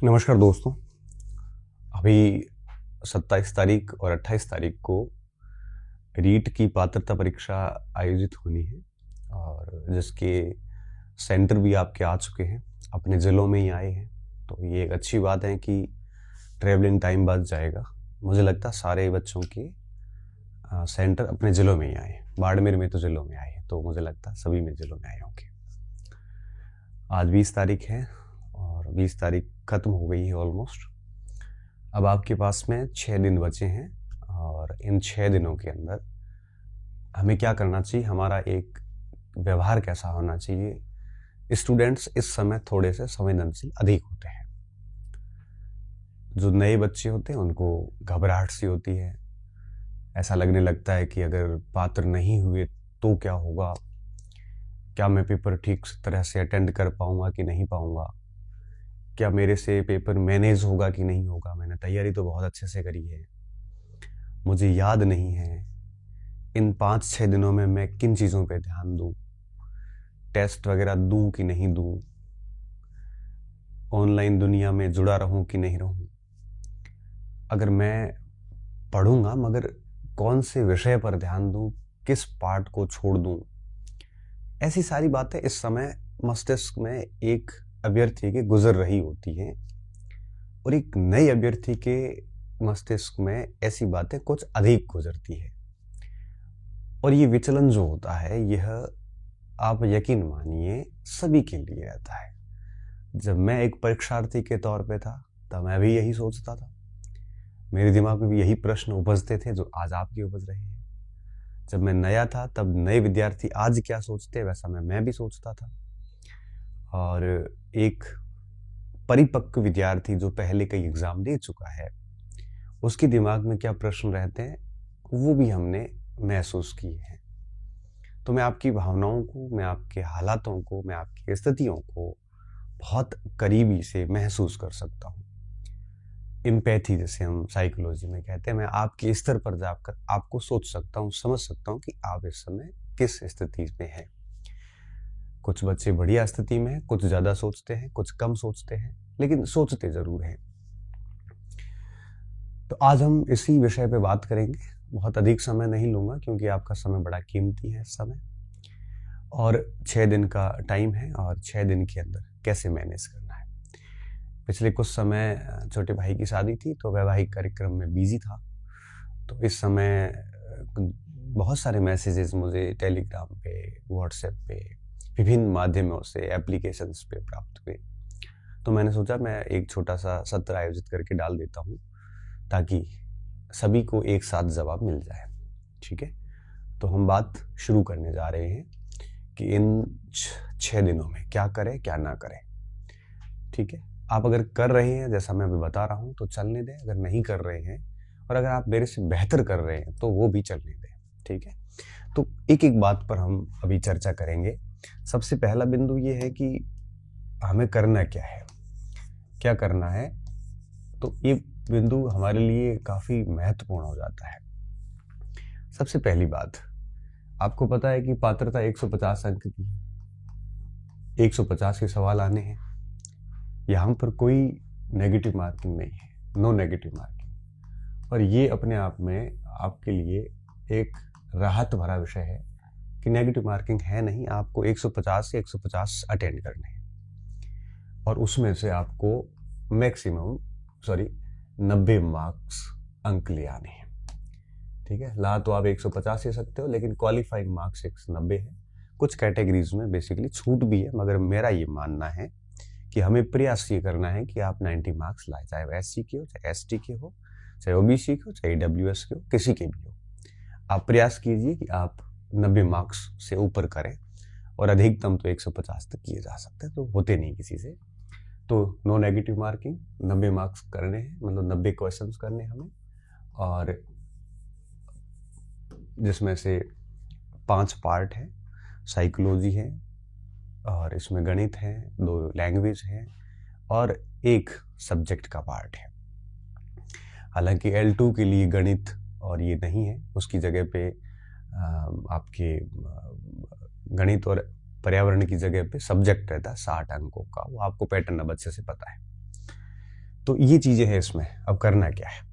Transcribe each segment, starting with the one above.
नमस्कार दोस्तों। अभी 27 तारीख और 28 तारीख को रीट की पात्रता परीक्षा आयोजित होनी है और जिसके सेंटर भी आपके आ चुके हैं, अपने ज़िलों में ही आए हैं। तो ये एक अच्छी बात है कि ट्रैवलिंग टाइम बच जाएगा। मुझे लगता है सारे बच्चों के सेंटर अपने ज़िलों में ही आए हैं। बाड़मेर में तो ज़िलों में आए हैं, तो मुझे लगता है सभी में ज़िलों में आए होंगे। आज 20 तारीख है और 20 तारीख ख़त्म हो गई है ऑलमोस्ट। अब आपके पास में 6 दिन बचे हैं और इन 6 दिनों के अंदर हमें क्या करना चाहिए, हमारा एक व्यवहार कैसा होना चाहिए। स्टूडेंट्स इस समय थोड़े से संवेदनशील अधिक होते हैं। जो नए बच्चे होते हैं उनको घबराहट सी होती है। ऐसा लगने लगता है कि अगर पात्र नहीं हुए तो क्या होगा, क्या मैं पेपर ठीक तरह से अटेंड कर पाऊंगा कि नहीं पाऊंगा, क्या मेरे से पेपर मैनेज होगा कि नहीं होगा। मैंने तैयारी तो बहुत अच्छे से करी है, मुझे याद नहीं है इन 5-6 दिनों में मैं किन चीज़ों पे ध्यान दूं, टेस्ट वगैरह दूं कि नहीं दूं, ऑनलाइन दुनिया में जुड़ा रहूं कि नहीं रहूं, अगर मैं पढ़ूंगा मगर कौन से विषय पर ध्यान दूं, किस पार्ट को छोड़ दूं। ऐसी सारी बातें इस समय मस्तिष्क में एक अभ्यर्थी के गुजर रही होती हैं और एक नए अभ्यर्थी के मस्तिष्क में ऐसी बातें कुछ अधिक गुजरती है। और ये विचलन जो होता है यह आप यकीन मानिए सभी के लिए रहता है। जब मैं एक परीक्षार्थी के तौर पे था तब मैं भी यही सोचता था, मेरे दिमाग में भी यही प्रश्न उपजते थे जो आज आपके उपज रहे हैं। जब मैं नया था तब नए विद्यार्थी आज क्या सोचते वैसा मैं भी सोचता था। और एक परिपक्व विद्यार्थी जो पहले कई एग्जाम दे चुका है उसके दिमाग में क्या प्रश्न रहते हैं वो भी हमने महसूस किए हैं। तो मैं आपकी भावनाओं को, मैं आपके हालातों को, मैं आपकी स्थितियों को बहुत करीबी से महसूस कर सकता हूँ। एम्पैथी जिसे हम साइकोलॉजी में कहते हैं, मैं आपके स्तर पर जाकर आपको सोच सकता हूँ, समझ सकता हूँ कि आप इस समय किस स्थिति में हैं। कुछ बच्चे बढ़िया स्थिति में हैं, कुछ ज़्यादा सोचते हैं, कुछ कम सोचते हैं, लेकिन सोचते ज़रूर हैं। तो आज हम इसी विषय पे बात करेंगे। बहुत अधिक समय नहीं लूँगा क्योंकि आपका समय बड़ा कीमती है इस समय, और 6 दिन का टाइम है और 6 दिन के अंदर कैसे मैनेज करना है। पिछले कुछ समय छोटे भाई की शादी थी तो वैवाहिक कार्यक्रम में बिजी था, तो इस समय बहुत सारे मैसेजेस मुझे टेलीग्राम पे, व्हाट्सएप पे, विभिन्न माध्यमों से, एप्लीकेशंस पे प्राप्त हुए। तो मैंने सोचा मैं एक छोटा सा सत्र आयोजित करके डाल देता हूँ ताकि सभी को एक साथ जवाब मिल जाए। ठीक है, तो हम बात शुरू करने जा रहे हैं कि इन 6 दिनों में क्या करें क्या ना करें। ठीक है, आप अगर कर रहे हैं जैसा मैं अभी बता रहा हूँ तो चलने दें, अगर नहीं कर रहे हैं और अगर आप मेरे से बेहतर कर रहे हैं तो वो भी चलने दें। ठीक है, तो एक एक बात पर हम अभी चर्चा करेंगे। सबसे पहला बिंदु ये है कि हमें करना क्या है, क्या करना है। तो ये बिंदु हमारे लिए काफ़ी महत्वपूर्ण हो जाता है। सबसे पहली बात, आपको पता है कि पात्रता 150 अंक की है, 150 के सवाल आने हैं। यहाँ पर कोई नेगेटिव मार्किंग नहीं है, नो नेगेटिव मार्किंग। और ये अपने आप में आपके लिए एक राहत भरा विषय है कि नेगेटिव मार्किंग है नहीं। आपको 150 से 150 अटेंड करने हैं और उसमें से आपको मैक्सिमम 90 मार्क्स अंक ले आने हैं। ठीक है, ला तो आप 150 ले सकते हो लेकिन क्वालिफाइंग मार्क्स 190 है। कुछ कैटेगरीज में बेसिकली छूट भी है, मगर मेरा ये मानना है कि हमें प्रयास ये करना है कि आप 90 मार्क्स लाए, चाहे वो SC के हो, चाहे ST के हो, चाहे OBC के हो, चाहे EWS के हो, किसी के भी हो। आप प्रयास कीजिए कि आप 90 मार्क्स से ऊपर करें और अधिकतम तो 150 तक किए जा सकते हैं, तो होते नहीं किसी से। तो नो नेगेटिव मार्किंग, 90 मार्क्स करने हैं, मतलब 90 क्वेश्चंस करने हमें, और जिसमें से 5 पार्ट है। साइकोलॉजी है और इसमें गणित है, 2 लैंग्वेज है और 1 सब्जेक्ट का पार्ट है। हालांकि L2 के लिए गणित और ये नहीं है, उसकी जगह पे आपके गणित और पर्यावरण की जगह पे सब्जेक्ट रहता है 60 अंकों का। वो आपको पैटर्न अब अच्छे से पता है। तो ये चीज़ें हैं इसमें। अब करना क्या है?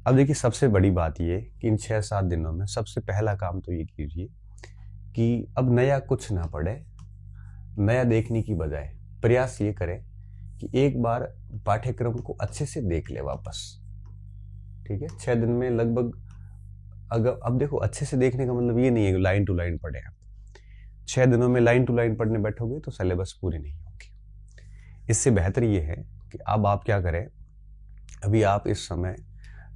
अब देखिए, सबसे बड़ी बात ये कि इन 6-7 दिनों में सबसे पहला काम तो ये कीजिए कि अब नया कुछ ना पढ़े, नया देखने की बजाय प्रयास ये करें कि एक बार पाठ्यक्रम को अच्छे से देख ले वापस। ठीक है, 6 दिन में लगभग, अगर अब देखो, अच्छे से देखने का मतलब ये नहीं है कि लाइन टू लाइन पढ़े आप। 6 दिनों में लाइन टू लाइन पढ़ने बैठोगे तो सिलेबस पूरी नहीं होगी। इससे बेहतर ये है कि अब आप क्या करें, अभी आप इस समय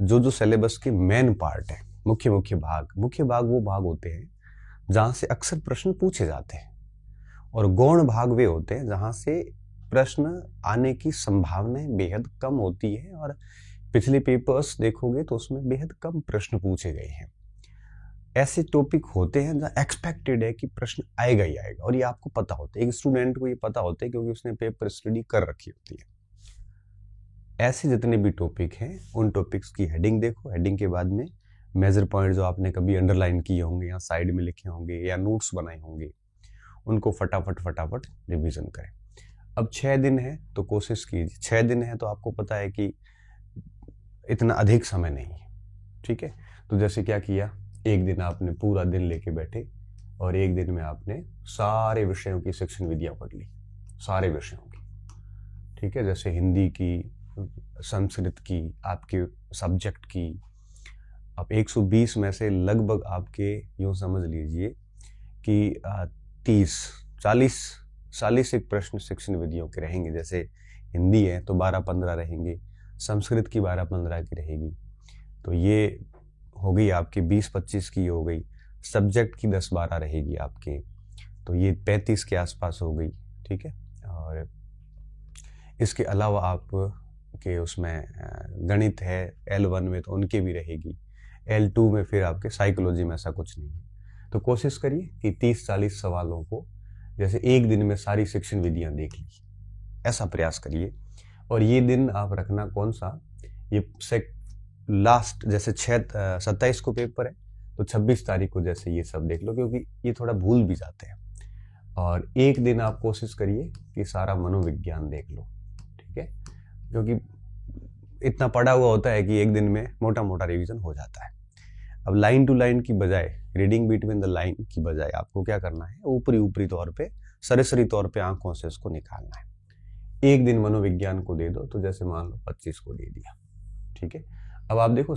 जो जो सिलेबस के मेन पार्ट है, मुख्य भाग वो भाग होते हैं जहां से अक्सर प्रश्न पूछे जाते हैं, और गौण भाग वे होते हैं जहां से प्रश्न आने की संभावनाएं बेहद कम होती है, और पिछले पेपर्स देखोगे तो उसमें बेहद कम प्रश्न पूछे गए हैं। ऐसे टॉपिक होते हैं जहां एक्सपेक्टेड है कि प्रश्न आएगा ही आएगा, और ये आपको पता होता है, एक स्टूडेंट को ये पता होता है क्योंकि उसने पेपर स्टडी कर रखी होती है। ऐसे जितने भी टॉपिक हैं उन टॉपिक्स की हेडिंग देखो, हेडिंग के बाद में मेजर पॉइंट जो आपने कभी अंडरलाइन किए होंगे या साइड में लिखे होंगे या नोट्स बनाए होंगे, उनको फटाफट रिवीजन करें। अब 6 दिन है तो कोशिश कीजिए, 6 दिन है तो आपको पता है कि इतना अधिक समय नहीं है। ठीक है, तो जैसे क्या किया, एक दिन आपने पूरा दिन लेके बैठे और एक दिन में आपने सारे विषयों की शिक्षण विधियां पढ़ ली, सारे विषयों की। ठीक है, जैसे हिंदी की, संस्कृत की, आपके सब्जेक्ट की। अब 120 में से लगभग आपके यूं समझ लीजिए कि 30-40 एक प्रश्न शिक्षण विधियों के रहेंगे। जैसे हिंदी है तो 12-15 रहेंगे, संस्कृत की 12-15 की रहेगी, तो ये हो गई आपकी 20-25 की हो गई। सब्जेक्ट की 10-12 रहेगी आपके, तो ये 35 के आसपास हो गई। ठीक है, और इसके अलावा आप के उसमें गणित है L1 में, तो उनके भी रहेगी। L2 में फिर आपके साइकोलॉजी में ऐसा कुछ नहीं है। तो कोशिश करिए कि 30-40 सवालों को जैसे एक दिन में सारी शिक्षण विधियां देख ली, ऐसा प्रयास करिए। और ये दिन आप रखना कौन सा, ये लास्ट, जैसे 27 को पेपर है तो 26 तारीख को जैसे ये सब देख लो, क्योंकि ये थोड़ा भूल भी जाते हैं। और एक दिन आप कोशिश करिए कि सारा मनोविज्ञान देख लो। ठीक है, क्योंकि इतना पढ़ा हुआ होता है कि एक दिन में मोटा मोटा रिवीजन हो जाता है। अब लाइन टू लाइन की बजाय, रीडिंग बिटवीन द लाइन की बजाय आपको क्या करना है, ऊपरी तौर पे, सरसरी तौर पे आंखों से उसको निकालना है। एक दिन मनोविज्ञान को दे दो, तो जैसे मान लो 25 को दे दिया। ठीक है, अब आप देखो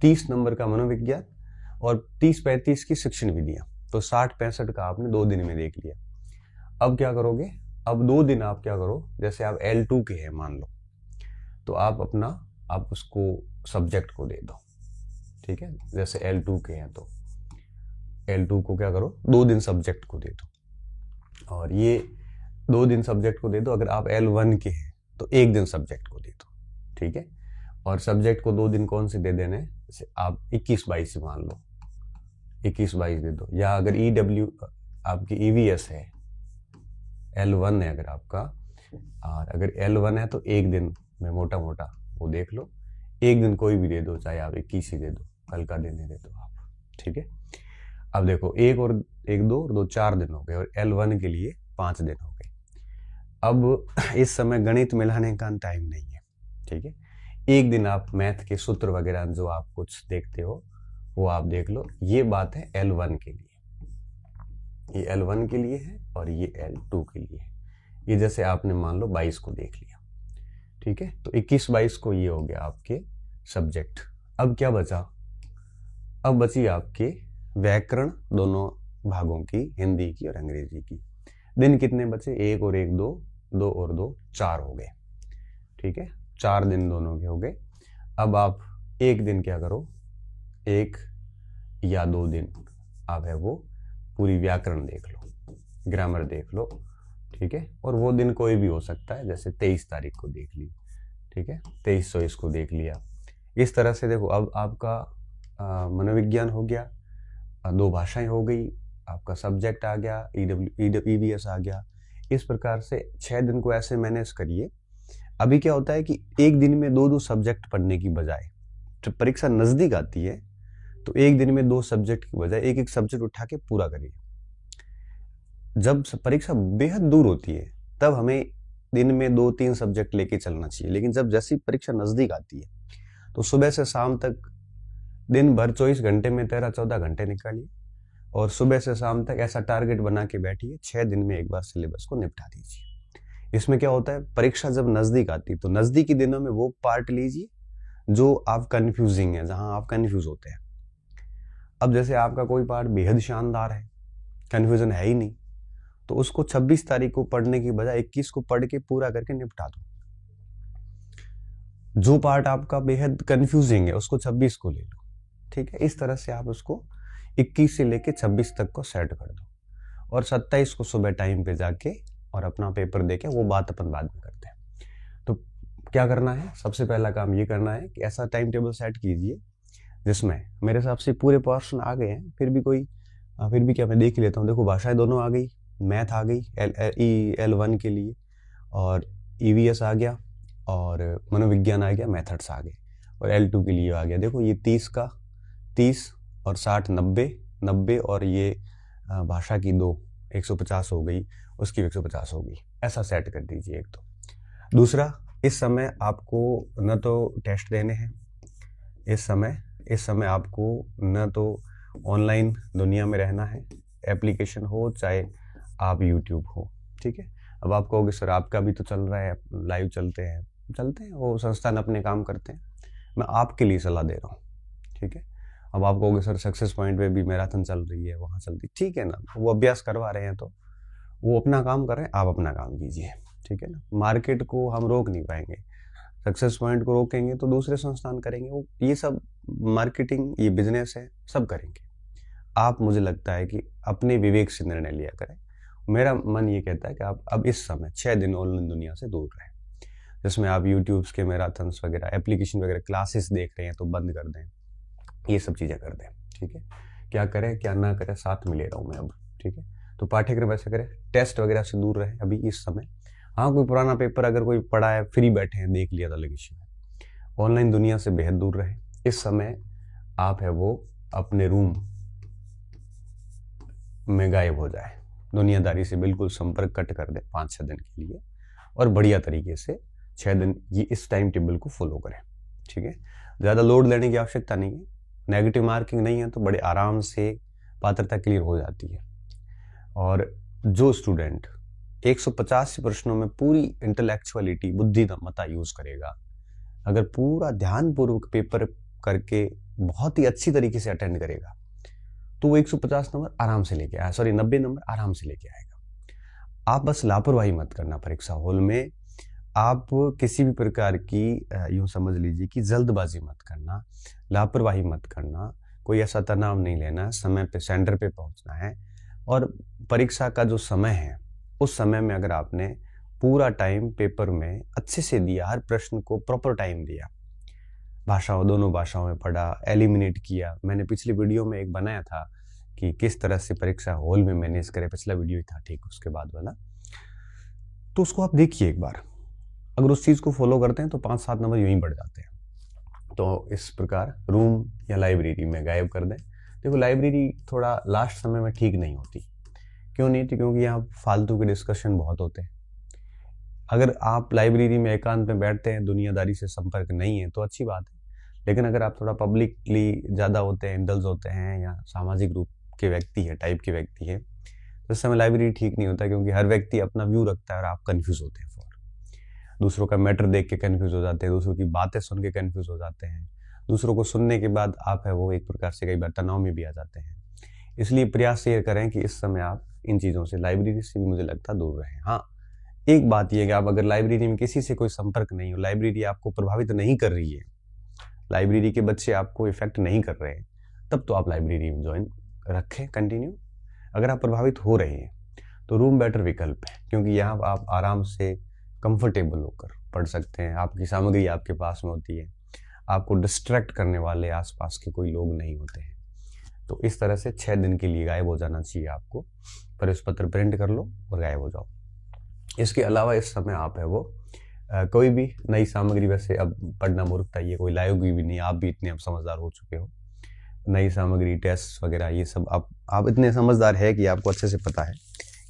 30 नंबर का मनोविज्ञान और 30-35 की शिक्षण विधियां, तो 60-65 का आपने 2 दिन में देख लिया। अब क्या करोगे, अब 2 दिन आप क्या करो, जैसे आप L2 के हैं मान लो, तो आप उसको सब्जेक्ट को दे दो। ठीक है, जैसे L2 के हैं तो L2 को क्या करो, 2 दिन सब्जेक्ट को दे दो, और ये 2 दिन सब्जेक्ट को दे दो। अगर आप L1 के हैं तो 1 दिन सब्जेक्ट को दे दो। ठीक है, और सब्जेक्ट को 2 दिन कौन से दे देने, जैसे आप 21-22 मान लो, 21-22 दे दो। या अगर EW आपकी EVS है, L1 है अगर आपका, और अगर L1 है तो 1 दिन में मोटा मोटा वो देख लो। 1 दिन कोई भी दे दो, चाहे आप 21 ही दे दो, कल का दिन ही दे दो आप। ठीक है, अब देखो 1 2 और 2 4 दिन हो गए, और L1 के लिए 5 दिन हो गए। अब इस समय गणित मिलाने का टाइम नहीं है। ठीक है, एक दिन आप मैथ के सूत्र वगैरह जो आप कुछ देखते हो वो आप देख लो। ये बात है L1 के लिए, ये L1 के लिए है और ये L2 के लिए है। ये जैसे आपने मान लो 22 को देख लिया। ठीक है, तो 21-22 को ये हो गया आपके सब्जेक्ट। अब क्या बचा, अब बची आपके व्याकरण दोनों भागों की, हिंदी की और अंग्रेजी की। दिन कितने बचे, 1 और 1 2, 2 और 2 4 हो गए। ठीक है, 4 दिन दोनों के हो गए। अब आप एक दिन क्या करो, 1 या 2 दिन आप है वो पूरी व्याकरण देख लो, ग्रामर देख लो। ठीक है, और वो दिन कोई भी हो सकता है, जैसे 23 तारीख को देख ली। ठीक है, 23 को देख लिया। इस तरह से देखो, अब आपका मनोविज्ञान हो गया, 2 भाषाएं हो गई, आपका सब्जेक्ट आ गया, EVS आ गया। इस प्रकार से 6 दिन को ऐसे मैनेज करिए। अभी क्या होता है कि एक दिन में 2 सब्जेक्ट पढ़ने की बजाय, जब परीक्षा नजदीक आती है तो एक दिन में 2 सब्जेक्ट की बजाय एक सब्जेक्ट उठा के पूरा करिए। जब परीक्षा बेहद दूर होती है तब हमें दिन में 2-3 सब्जेक्ट लेके चलना चाहिए। लेकिन जब जैसी परीक्षा नज़दीक आती है तो सुबह से शाम तक दिन भर 24 घंटे में 13-14 घंटे निकालिए और सुबह से शाम तक ऐसा टारगेट बना के बैठिए, 6 दिन में एक बार सिलेबस को निपटा दीजिए। इसमें क्या होता है, परीक्षा जब नज़दीक आती है तो नज़दीकी दिनों में वो पार्ट लीजिए जो आप कन्फ्यूजिंग है, जहां आप कन्फ्यूज होते हैं। अब जैसे आपका कोई पार्ट बेहद शानदार है, कन्फ्यूजन है ही नहीं, तो उसको 26 तारीख को पढ़ने की बजाय 21 को पढ़ के पूरा करके निपटा दो। जो पार्ट आपका बेहद कंफ्यूजिंग है उसको 26 को ले लो, ठीक है। इस तरह से आप उसको 21 से लेके 26 तक को सेट कर दो और 27 को सुबह टाइम पे जाके और अपना पेपर देके, वो बात अपन बाद में करते हैं। तो क्या करना है, सबसे पहला काम ये करना है कि ऐसा टाइम टेबल सेट कीजिए जिसमें मेरे हिसाब से पूरे पोर्शन आ गए हैं, फिर भी क्या मैं देख ही लेता हूँ। देखो, भाषाएं दोनों आ गई, मैथ आ गई L1 के लिए, और EVS आ गया, और मनोविज्ञान आ गया, मेथड्स आ गए, और L2 के लिए आ गया। देखो, ये 30 का 30 और 60 90 और ये भाषा की 2 150 हो गई, उसकी 150 हो गई। ऐसा सेट कर दीजिए एक। तो दूसरा, इस समय आपको न तो टेस्ट देने हैं, इस समय आपको न तो ऑनलाइन दुनिया में रहना है, एप्लीकेशन हो चाहे आप यूट्यूब हो, ठीक है। अब आप कहोगे सर आपका भी तो चल रहा है, लाइव चलते हैं, वो संस्थान अपने काम करते हैं, मैं आपके लिए सलाह दे रहा हूँ, ठीक है। अब आप कहोगे सर सक्सेस पॉइंट पे भी मैराथन चल रही है, वहाँ चलती, ठीक है ना, वो अभ्यास करवा रहे हैं तो वो अपना काम कर रहे हैं, आप अपना काम कीजिए, ठीक है ना। मार्केट को हम रोक नहीं पाएंगे, सक्सेस पॉइंट को रोकेंगे तो दूसरे संस्थान करेंगे, वो ये सब मार्केटिंग, ये बिजनेस है, सब करेंगे। आप, मुझे लगता है कि अपने विवेक से निर्णय लिया करें। मेरा मन ये कहता है कि आप अब इस समय 6 दिन ऑनलाइन दुनिया से दूर रहें, जिसमें आप यूट्यूब्स के मैराथन्स वगैरह, एप्लीकेशन वगैरह, क्लासेस देख रहे हैं तो बंद कर दें, ये सब चीज़ें कर दें, ठीक है। क्या करें क्या ना करें, साथ में ले रहा हूँ मैं अब, ठीक है। तो पाठ्यक्रम ऐसे करें, टेस्ट वगैरह से दूर रहें अभी इस समय। हाँ, कोई पुराना पेपर अगर कोई पढ़ा है, फ्री बैठे हैं, देख लिया तो अलग इश्यू है। ऑनलाइन दुनिया से बेहद दूर रहें इस समय। आप है वो अपने रूम में गायब हो जाए, दुनियादारी से बिल्कुल संपर्क कट कर दे 5-6 दिन के लिए, और बढ़िया तरीके से 6 दिन ये इस टाइम टेबल को फॉलो करें, ठीक है। ज़्यादा लोड लेने की आवश्यकता नहीं है, नेगेटिव मार्किंग नहीं है, तो बड़े आराम से पात्रता क्लियर हो जाती है। और जो स्टूडेंट 185 प्रश्नों में पूरी इंटेलेक्चुअलिटी, बुद्धिमत्ता यूज करेगा, अगर पूरा ध्यानपूर्वक पेपर करके बहुत ही अच्छी तरीके से अटेंड करेगा, तो वो 150 नंबर आराम से लेके आया, 90 नंबर आराम से लेके आएगा। आप बस लापरवाही मत करना परीक्षा हॉल में, आप किसी भी प्रकार की यूं समझ लीजिए कि जल्दबाजी मत करना, लापरवाही मत करना, कोई ऐसा तनाव नहीं लेना, समय पे सेंटर पे पहुंचना है। और परीक्षा का जो समय है, उस समय में अगर आपने पूरा टाइम पेपर में अच्छे से दिया, हर प्रश्न को प्रॉपर टाइम दिया, दोनों भाषाओं में पढ़ा, एलिमिनेट किया। मैंने पिछली वीडियो में एक बनाया था कि किस तरह से परीक्षा हॉल में मैनेज करें, पिछला वीडियो ही था, ठीक उसके बाद वाला, तो उसको आप देखिए एक बार। अगर उस चीज़ को फॉलो करते हैं तो 5-7 नंबर यूं ही बढ़ जाते हैं। तो इस प्रकार रूम या लाइब्रेरी में गायब कर दें। देखो, लाइब्रेरी थोड़ा लास्ट समय में ठीक नहीं होती। क्यों नहीं होती? क्योंकि यहाँ फालतू के डिस्कशन बहुत होते हैं। अगर आप लाइब्रेरी में एकांत में बैठते हैं, दुनियादारी से संपर्क नहीं है, तो अच्छी बात है। लेकिन अगर आप थोड़ा पब्लिकली ज़्यादा होते हैं, इंडल्ज होते हैं, या सामाजिक रूप के व्यक्ति है, टाइप के व्यक्ति है, तो इस समय लाइब्रेरी ठीक नहीं होता, क्योंकि हर व्यक्ति अपना व्यू रखता है और आप कन्फ्यूज होते हैं। दूसरों का मैटर देख के कन्फ्यूज हो जाते हैं, दूसरों की बातें सुन के कन्फ्यूज हो जाते हैं, दूसरों को सुनने के बाद आप है वो एक प्रकार से कई बार तनाव में भी आ जाते हैं। इसलिए प्रयास ये करें कि इस समय आप इन चीज़ों से, लाइब्रेरी से भी मुझे लगता दूर रहें। हाँ, एक बात यह कि आप अगर लाइब्रेरी में किसी से कोई संपर्क नहीं हो, लाइब्रेरी आपको प्रभावित नहीं कर रही है, लाइब्रेरी के बच्चे आपको इफेक्ट नहीं कर रहे हैं, तब तो आप लाइब्रेरी में ज्वाइन रखें कंटिन्यू। अगर आप प्रभावित हो रहे हैं तो रूम बेटर विकल्प है, क्योंकि यहाँ आप आराम से कंफर्टेबल होकर पढ़ सकते हैं, आपकी सामग्री आपके पास में होती है, आपको डिस्ट्रैक्ट करने वाले आसपास के कोई लोग नहीं होते हैं। तो इस तरह से 6 दिन के लिए गायब हो जाना चाहिए आपको। प्रवेश पत्र प्रिंट कर लो और गायब हो जाओ। इसके अलावा इस समय आप है वो कोई भी नई सामग्री, वैसे अब पढ़ना मूर्खता, ये कोई लाएगी भी नहीं, आप भी इतने अब समझदार हो चुके हो, नई सामग्री, टेस्ट वगैरह, ये सब आप इतने समझदार है कि आपको अच्छे से पता है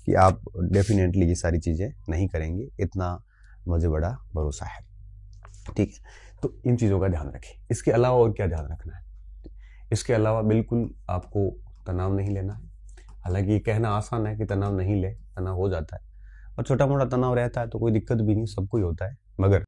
कि आप डेफिनेटली ये सारी चीज़ें नहीं करेंगे, इतना मुझे बड़ा भरोसा है। ठीक है, तो इन चीज़ों का ध्यान रखें। इसके अलावा और क्या ध्यान रखना है? इसके अलावा बिल्कुल आपको तनाव नहीं लेना है। हालांकि ये कहना आसान है कि तनाव नहीं ले, तनाव हो जाता है और छोटा मोटा तनाव रहता है तो कोई दिक्कत भी नहीं, सबको ही होता है, मगर